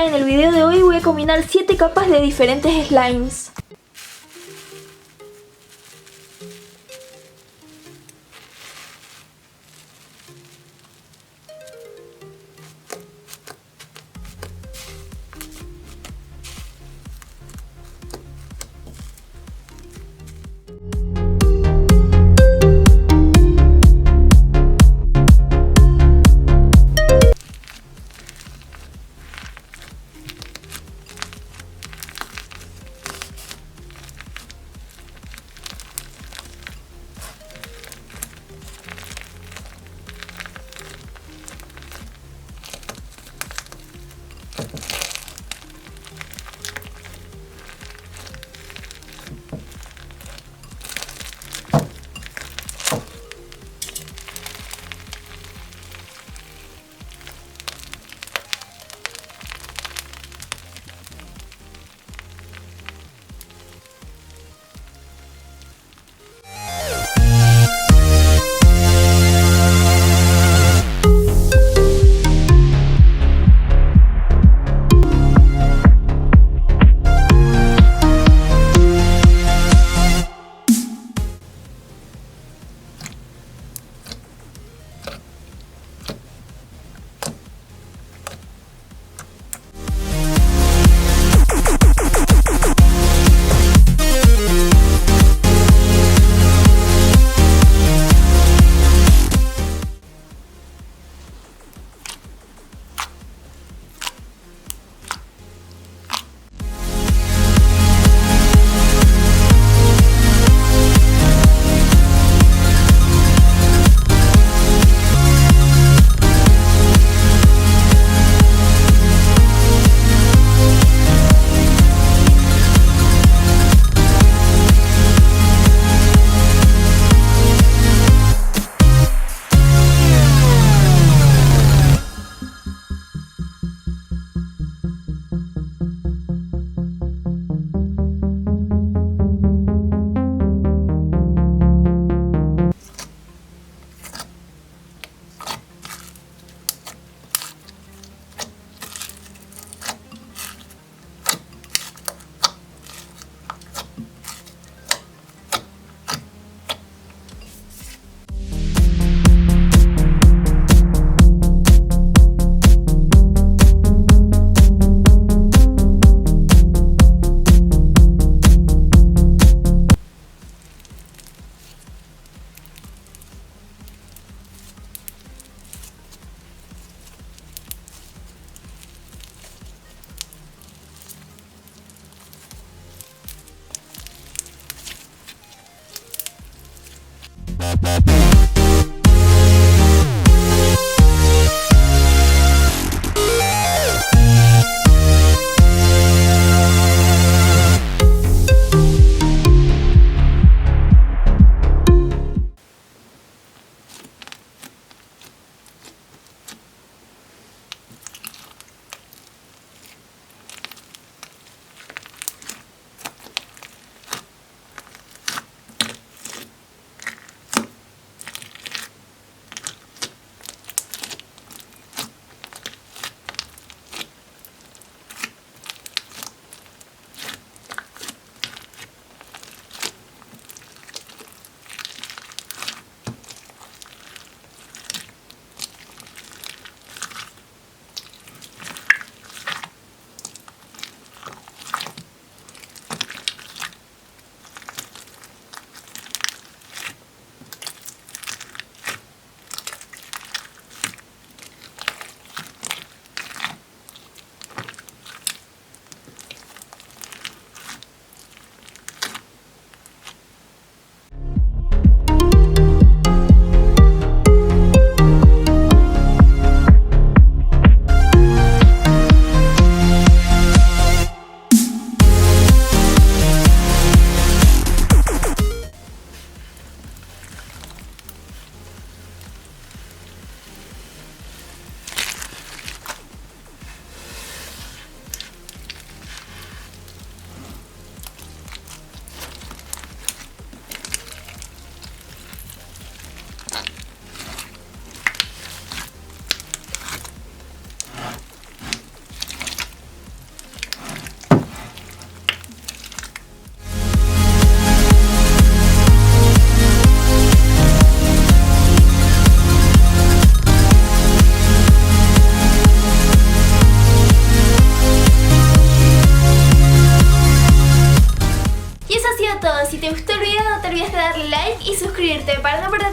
Hola, en el video de hoy voy a combinar 7 capas de diferentes slimes.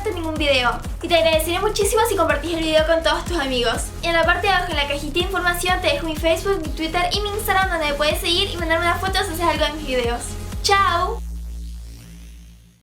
perderte ningún video. Y te agradeceré muchísimo si compartís el video con todos tus amigos. Y en la parte de abajo en la cajita de información te dejo mi Facebook, mi Twitter y mi Instagram, donde me puedes seguir y mandarme unas fotos si haces algo de mis videos. ¡Chao!